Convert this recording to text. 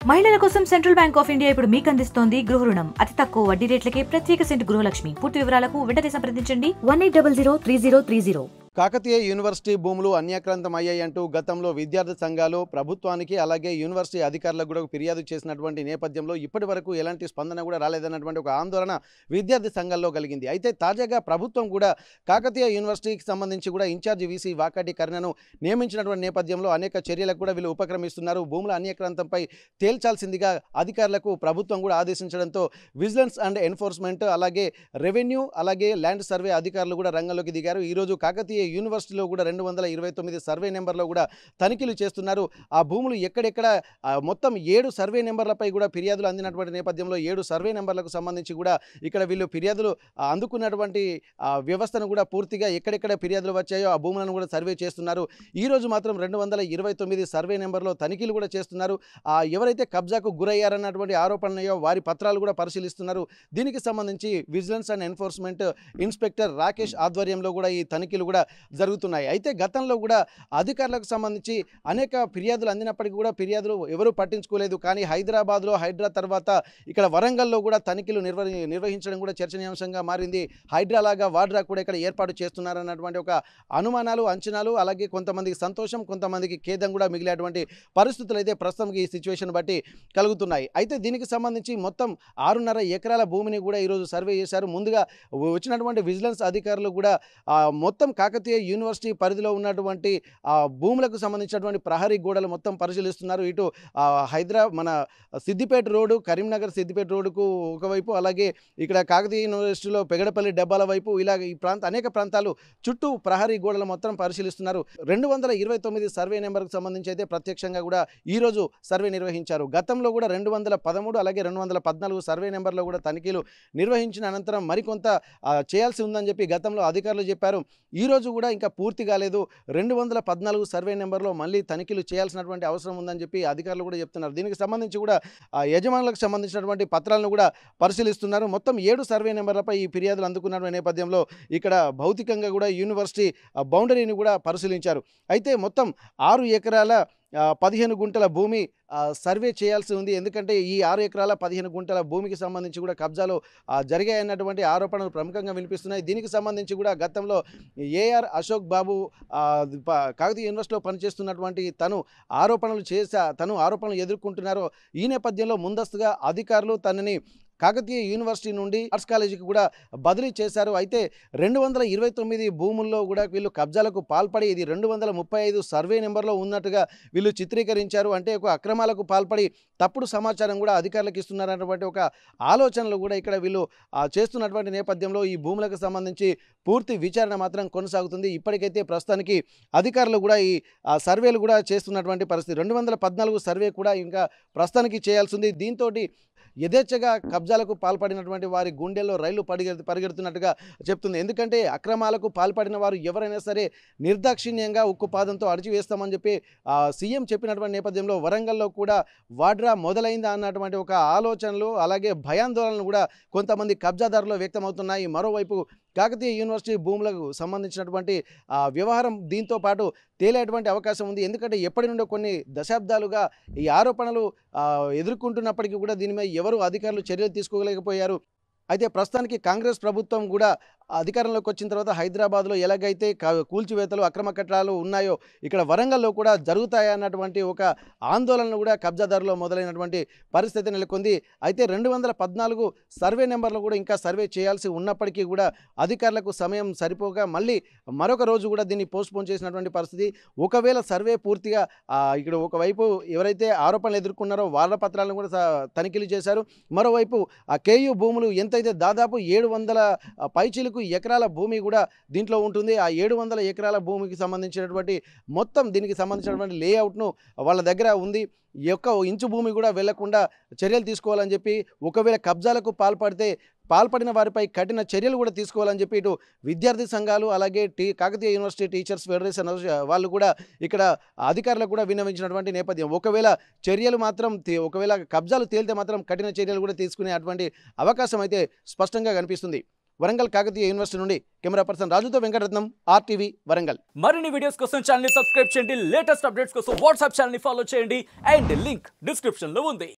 మహిళల కోసం central bank of India ఇప్పుడు మీకు అందిస్తోంది గృహ రుణం అతి తక్కువ వడ్డీ రేట్లకే ప్రత్యేక సెంటు గృహలక్ష్మి. పూర్తి వివరాలకు వెంటనే సంప్రదించండి 18003030. కాకతీయ యూనివర్సిటీ భూములు అన్యాక్రాంతం అయ్యాయంటూ గతంలో విద్యార్థి సంఘాలు ప్రభుత్వానికి అలాగే యూనివర్సిటీ అధికారులకు కూడా ఫిర్యాదు చేసినటువంటి నేపథ్యంలో ఇప్పటి వరకు ఎలాంటి స్పందన కూడా రాలేదన్నటువంటి ఒక ఆందోళన విద్యార్థి సంఘాల్లో కలిగింది. అయితే తాజాగా ప్రభుత్వం కూడా కాకతీయ యూనివర్సిటీకి సంబంధించి కూడా ఇన్ఛార్జి వీసీ వాకాటి కరుణను నియమించినటువంటి నేపథ్యంలో అనేక చర్యలకు కూడా వీళ్ళు ఉపక్రమిస్తున్నారు. భూముల అన్యాక్రాంతంపై తేల్చాల్సిందిగా అధికారులకు ప్రభుత్వం కూడా ఆదేశించడంతో విజిలెన్స్ అండ్ ఎన్ఫోర్స్మెంట్ అలాగే రెవెన్యూ అలాగే ల్యాండ్ సర్వే అధికారులు కూడా రంగంలోకి దిగారు. ఈరోజు కాకతీయ యూనివర్సిటీలో కూడా 229 సర్వే నెంబర్లో కూడా తనిఖీలు చేస్తున్నారు. ఆ భూములు ఎక్కడెక్కడ మొత్తం 7 సర్వే నెంబర్లపై కూడా ఫిర్యాదులు అందినటువంటి నేపథ్యంలో 7 సర్వే నెంబర్లకు సంబంధించి కూడా ఇక్కడ వీళ్ళు ఫిర్యాదులు అందుకున్నటువంటి వ్యవస్థను కూడా పూర్తిగా ఎక్కడెక్కడ ఫిర్యాదులు వచ్చాయో ఆ భూములను కూడా సర్వే చేస్తున్నారు. ఈరోజు మాత్రం 229 సర్వే నెంబర్లో తనిఖీలు కూడా చేస్తున్నారు. ఎవరైతే కబ్జాకు గురయ్యారన్నటువంటి ఆరోపణలు వారి పత్రాలు కూడా పరిశీలిస్తున్నారు. దీనికి సంబంధించి vigilance and enforcement inspector Rakesh ఆధ్వర్యంలో కూడా ఈ తనిఖీలు కూడా జరుగుతున్నాయి. అయితే గతంలో కూడా అధికారులకు సంబంధించి అనేక ఫిర్యాదులు అందినప్పటికీ కూడా ఫిర్యాదులు ఎవరూ పట్టించుకోలేదు. కానీ హైదరాబాద్లో హైడ్రా తర్వాత ఇక్కడ వరంగల్లో కూడా తనిఖీలు నిర్వహించడం కూడా చర్చనీయాంశంగా మారింది. హైడ్రా లాగా వాడ్రా కూడా ఇక్కడ ఏర్పాటు చేస్తున్నారన్నటువంటి ఒక అనుమానాలు అంచనాలు అలాగే కొంతమందికి సంతోషం కొంతమందికి ఖేదం కూడా మిగిలేటువంటి పరిస్థితులు అయితే ప్రస్తుతం ఈ సిచ్యువేషన్ బట్టి కలుగుతున్నాయి. అయితే దీనికి సంబంధించి మొత్తం 6.5 ఎకరాల భూమిని కూడా ఈరోజు సర్వే చేశారు. ముందుగా వచ్చినటువంటి విజిలెన్స్ అధికారులు కూడా మొత్తం కాకతీయ యూనివర్సిటీ పరిధిలో ఉన్నటువంటి భూములకు సంబంధించినటువంటి ప్రహరీ గోడలు మొత్తం పరిశీలిస్తున్నారు. ఇటు మన సిద్దిపేట రోడ్డు కరీంనగర్ సిద్దిపేట రోడ్డుకు ఒకవైపు అలాగే ఇక్కడ కాకతీయ యూనివర్సిటీలో పెగడపల్లి డబ్బాల వైపు ఇలా ఈ అనేక ప్రాంతాలు చుట్టూ ప్రహరీ గోడలు మొత్తం పరిశీలిస్తున్నారు. 229 సర్వే నెంబర్కు సంబంధించి అయితే ప్రత్యక్షంగా కూడా ఈరోజు సర్వే నిర్వహించారు. గతంలో కూడా 213 అలాగే 214 సర్వే నెంబర్లో కూడా తనిఖీలు నిర్వహించిన అనంతరం మరికొంత చేయాల్సి ఉందని చెప్పి గతంలో అధికారులు చెప్పారు. ఈరోజు కూడా ఇంకా పూర్తి కాలేదు. 214 సర్వే నెంబర్లో మళ్ళీ తనిఖీలు చేయాల్సినటువంటి అవసరం ఉందని చెప్పి అధికారులు కూడా చెప్తున్నారు. దీనికి సంబంధించి కూడా యజమానులకు సంబంధించినటువంటి పత్రాలను కూడా పరిశీలిస్తున్నారు. మొత్తం 7 సర్వే నెంబర్లపై ఈ ఫిర్యాదులు అందుకున్న నేపథ్యంలో ఇక్కడ భౌతికంగా కూడా యూనివర్సిటీ బౌండరీని కూడా పరిశీలించారు. అయితే మొత్తం 6 ఎకరాల 15 గుంటల భూమి సర్వే చేయాల్సి ఉంది. ఎందుకంటే ఈ 6 ఎకరాల 15 గుంటల భూమికి సంబంధించి కూడా కబ్జాలు జరిగాయన్నటువంటి ఆరోపణలు ప్రముఖంగా వినిపిస్తున్నాయి. దీనికి సంబంధించి కూడా గతంలో ఏఆర్ అశోక్ బాబు కాకతీయ యూనివర్సిటీలో పనిచేస్తున్నటువంటి తను ఆరోపణలు ఎదుర్కొంటున్నారో ఈ నేపథ్యంలో ముందస్తుగా అధికారులు తనని కాకతీయ యూనివర్సిటీ నుండి ఆర్ట్స్ కాలేజీకి కూడా బదిలీ చేశారు. అయితే 229 భూముల్లో కూడా వీళ్ళు కబ్జాలకు పాల్పడి ఇది 235 సర్వే నెంబర్లో ఉన్నట్టుగా వీళ్ళు చిత్రీకరించారు. అంటే ఒక అక్రమాలకు పాల్పడి తప్పుడు సమాచారం కూడా అధికారులకు ఇస్తున్నారన్నటువంటి ఒక ఆలోచనలు కూడా ఇక్కడ వీళ్ళు చేస్తున్నటువంటి నేపథ్యంలో ఈ భూములకు సంబంధించి పూర్తి విచారణ మాత్రం కొనసాగుతుంది. ఇప్పటికైతే ప్రస్తుతానికి అధికారులు కూడా ఈ సర్వేలు కూడా చేస్తున్నటువంటి పరిస్థితి. 214 సర్వే కూడా ఇంకా ప్రస్తుతానికి చేయాల్సి ఉంది. దీంతో యథేచ్ఛగా కబ్జాలకు పాల్పడినటువంటి వారి గుండెల్లో రైళ్లు పరిగెడుతున్నట్టుగా చెప్తుంది. ఎందుకంటే అక్రమాలకు పాల్పడిన వారు ఎవరైనా సరే నిర్దాక్షిణ్యంగా ఉక్కుపాదంతో అడిచివేస్తామని చెప్పి సీఎం చెప్పినటువంటి నేపథ్యంలో వరంగల్లో కూడా వాడ్రా మొదలైందా అన్నటువంటి ఒక ఆలోచనలు అలాగే భయాందోళనలు కూడా కొంతమంది కబ్జాదారులు వ్యక్తమవుతున్నాయి. మరోవైపు కాకతీయ యూనివర్సిటీ భూములకు సంబంధించినటువంటి వ్యవహారం దీంతో పాటు తేలేటువంటి అవకాశం ఉంది. ఎందుకంటే ఎప్పటి నుండో కొన్ని దశాబ్దాలుగా ఈ ఆరోపణలు ఎదుర్కొంటున్నప్పటికీ కూడా దీని మీద ఎవరు అధికారులు చర్యలు తీసుకోలేకపోయారు. అయితే ప్రస్తుతానికి కాంగ్రెస్ ప్రభుత్వం కూడా అధికారంలోకి వచ్చిన తర్వాత హైదరాబాద్లో ఎలాగైతే కూల్చివేతలు అక్రమ కట్టడాలు ఉన్నాయో ఇక్కడ వరంగల్లో కూడా జరుగుతాయన్నటువంటి ఒక ఆందోళనలు కూడా కబ్జాదారులో మొదలైనటువంటి పరిస్థితి నెలకొంది. అయితే 214 సర్వే నెంబర్లు కూడా ఇంకా సర్వే చేయాల్సి ఉన్నప్పటికీ కూడా అధికారులకు సమయం సరిపోగా మళ్ళీ మరొక రోజు కూడా దీన్ని పోస్ట్పోన్ చేసినటువంటి పరిస్థితి. ఒకవేళ సర్వే పూర్తిగా ఇక్కడ ఒకవైపు ఎవరైతే ఆరోపణలు ఎదుర్కొన్నారో వాళ్ళ పత్రాలను కూడా తనిఖీలు చేశారు. మరోవైపు ఆ కేయూ భూములు ఎంతైతే దాదాపు 700 పైచీలకు ఎకరాల భూమి కూడా దీంట్లో ఉంటుంది. ఆ 700 ఎకరాల భూమికి సంబంధించినటువంటి మొత్తం దీనికి సంబంధించినటువంటి లేఅవుట్ను వాళ్ళ దగ్గర ఉంది. ఒక్క ఇంచు భూమి కూడా వెళ్లకుండా చర్యలు తీసుకోవాలని చెప్పి ఒకవేళ కబ్జాలకు పాల్పడిన వారిపై కఠిన చర్యలు కూడా తీసుకోవాలని చెప్పి ఇటు విద్యార్థి సంఘాలు అలాగే కాకతీయ యూనివర్సిటీ టీచర్స్ ఫెడరేషన్ వాళ్ళు కూడా ఇక్కడ అధికారులకు కూడా విన్నవించినటువంటి నేపథ్యం. ఒకవేళ కబ్జాలు తేలితే మాత్రం కఠిన చర్యలు కూడా తీసుకునే అటువంటి అవకాశం అయితే స్పష్టంగా కనిపిస్తుంది. వరంగల్ కాకతీయ యూనివర్సిటీ నుండి కెమెరా పర్సన్ రాజుతో వెంకటరత్నం, RTV వరంగల్. మరిన్ని వీడియోస్ కోసం ఛానల్ ని సబ్స్క్రైబ్ చేయండి. లేటెస్ట్ అప్డేట్స్ కోసం వాట్సాప్ ఛానల్ ని ఫాలో చేయండి. అండ్ లింక్ డిస్క్రిప్షన్ లో ఉంది.